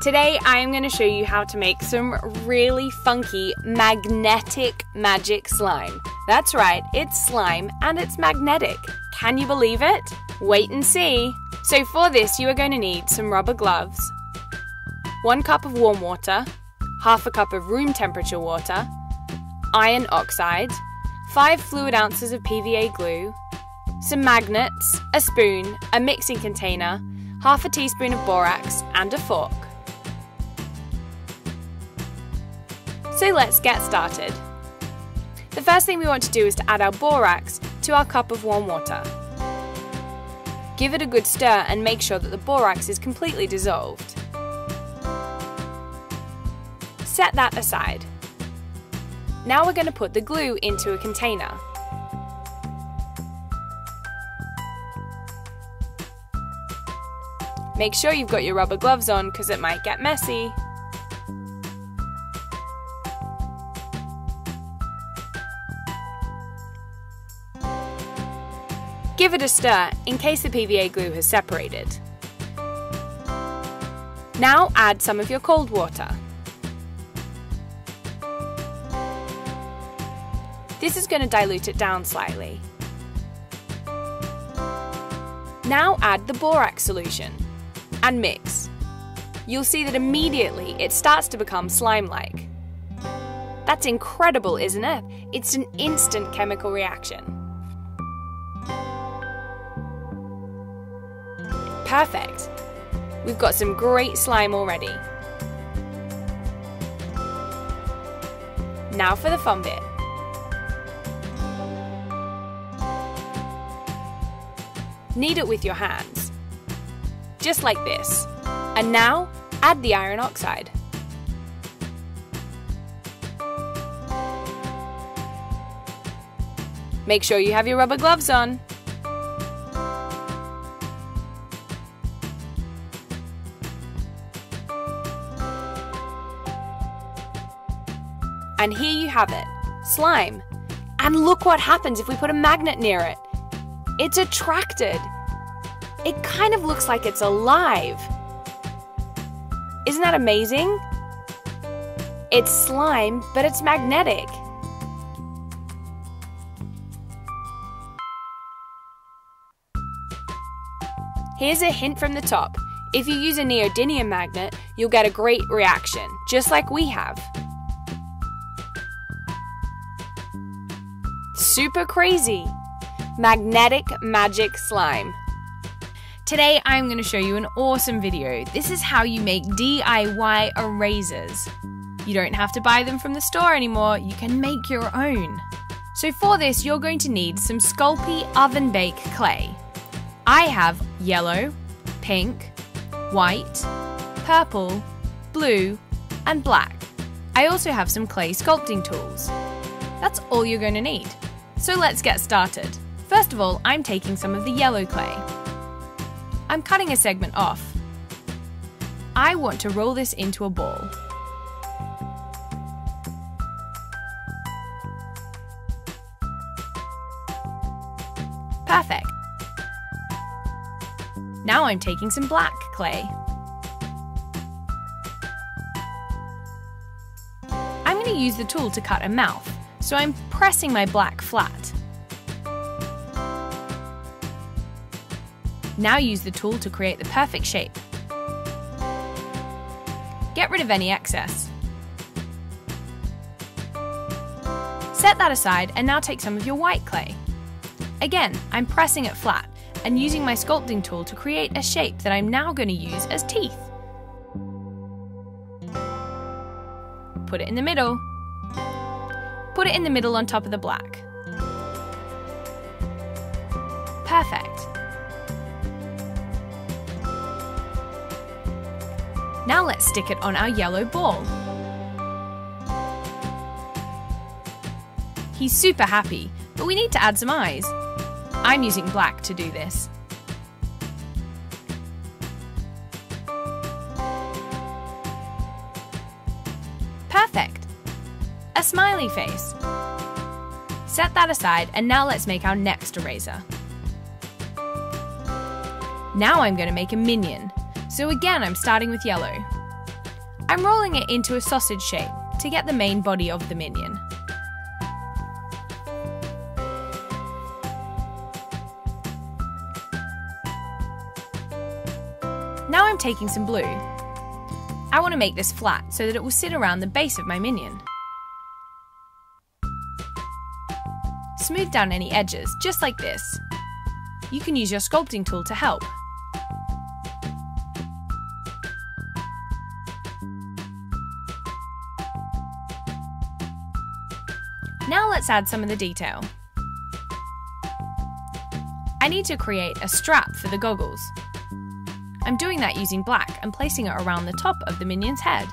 Today I am going to show you how to make some really funky magnetic magic slime. That's right, it's slime and it's magnetic. Can you believe it? Wait and see. So for this you are going to need some rubber gloves, 1 cup of warm water, half a cup of room temperature water, iron oxide, 5 fluid ounces of PVA glue, some magnets, a spoon, a mixing container, half a teaspoon of borax and a fork. So let's get started. The first thing we want to do is to add our borax to our cup of warm water. Give it a good stir and make sure that the borax is completely dissolved. Set that aside. Now we're going to put the glue into a container. Make sure you've got your rubber gloves on because it might get messy. Give it a stir in case the PVA glue has separated. Now add some of your cold water. This is going to dilute it down slightly. Now add the borax solution and mix. You'll see that immediately it starts to become slime-like. That's incredible, isn't it? It's an instant chemical reaction. Perfect! We've got some great slime already. Now for the fun bit. Knead it with your hands, just like this. And now, add the iron oxide. Make sure you have your rubber gloves on. And here you have it, slime. And look what happens if we put a magnet near it. It's attracted. It kind of looks like it's alive. Isn't that amazing? It's slime, but it's magnetic. Here's a hint from the top. If you use a neodymium magnet, you'll get a great reaction, just like we have. Super crazy! Magnetic magic slime. Today I'm going to show you an awesome video. This is how you make DIY erasers. You don't have to buy them from the store anymore, you can make your own. So for this you're going to need some Sculpey oven bake clay. I have yellow, pink, white, purple, blue and black. I also have some clay sculpting tools. That's all you're going to need. So let's get started. First of all, I'm taking some of the yellow clay. I'm cutting a segment off. I want to roll this into a ball. Perfect. Now I'm taking some black clay. I'm going to use the tool to cut a mouth, so I'm pressing my black flat. Now use the tool to create the perfect shape. Get rid of any excess. Set that aside and now take some of your white clay. Again, I'm pressing it flat and using my sculpting tool to create a shape that I'm now going to use as teeth. Put it in the middle. Put it in the middle on top of the black. Perfect. Now let's stick it on our yellow ball. He's super happy, but we need to add some eyes. I'm using black to do this. Perfect! A smiley face. Set that aside and now let's make our next eraser. Now I'm going to make a minion. So again, I'm starting with yellow. I'm rolling it into a sausage shape to get the main body of the minion. Now I'm taking some glue. I want to make this flat so that it will sit around the base of my minion. Smooth down any edges, just like this. You can use your sculpting tool to help. Now let's add some of the detail. I need to create a strap for the goggles. I'm doing that using black and placing it around the top of the minion's head.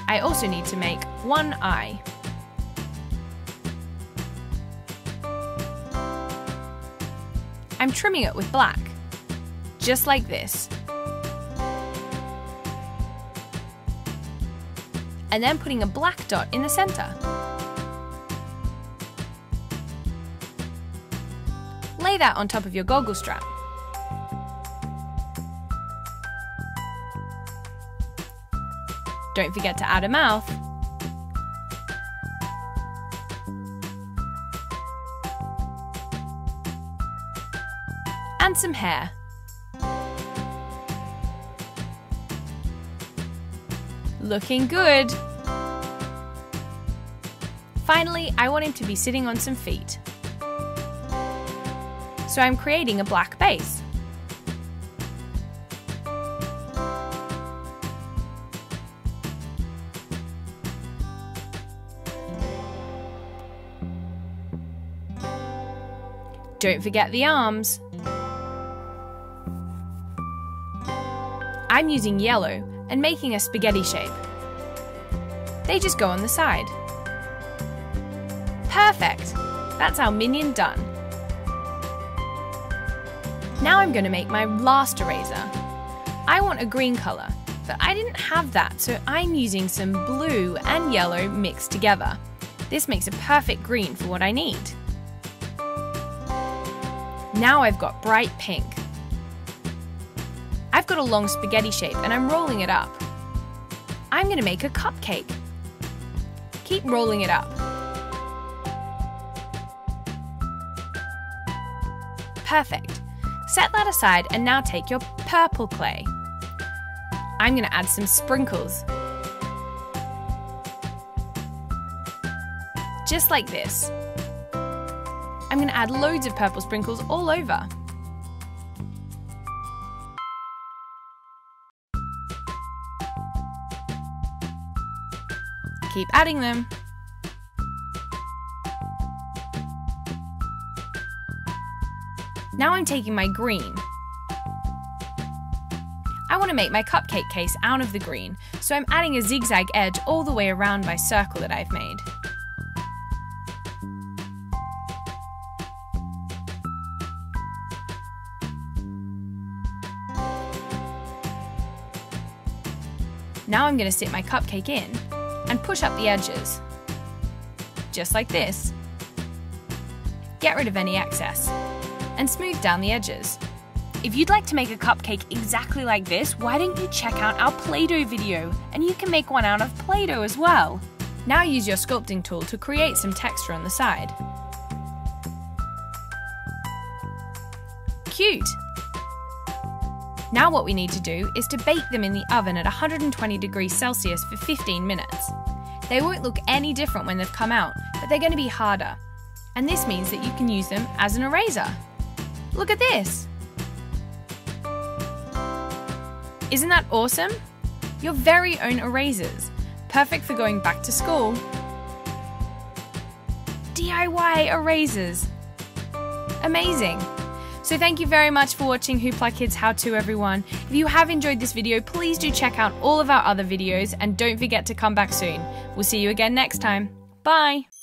I also need to make one eye. I'm trimming it with black, just like this. And then putting a black dot in the center. Lay that on top of your goggle strap. Don't forget to add a mouth. And some hair. Looking good! Finally, I want him to be sitting on some feet. So I'm creating a black base. Don't forget the arms. I'm using yellow and making a spaghetti shape. They just go on the side. Perfect! That's our minion done. Now I'm going to make my last eraser. I want a green colour, but I didn't have that, so I'm using some blue and yellow mixed together. This makes a perfect green for what I need. Now I've got bright pink. I've got a long spaghetti shape and I'm rolling it up. I'm going to make a cupcake. Keep rolling it up. Perfect. Set that aside and now take your purple clay. I'm going to add some sprinkles. Just like this. I'm going to add loads of purple sprinkles all over. Keep adding them. Now I'm taking my green. I want to make my cupcake case out of the green, so I'm adding a zigzag edge all the way around my circle that I've made. Now I'm going to sit my cupcake in and push up the edges, just like this. Get rid of any excess and smooth down the edges. If you'd like to make a cupcake exactly like this, why don't you check out our play-doh video, and you can make one out of play-doh as well. Now use your sculpting tool to create some texture on the side. Cute! Now what we need to do is to bake them in the oven at 120 degrees Celsius for 15 minutes. They won't look any different when they've come out, but they're going to be harder. And this means that you can use them as an eraser. Look at this! Isn't that awesome? Your very own erasers, perfect for going back to school. DIY erasers. Amazing! So thank you very much for watching HooplaKidz How To, everyone. If you have enjoyed this video, please do check out all of our other videos and don't forget to come back soon. We'll see you again next time. Bye!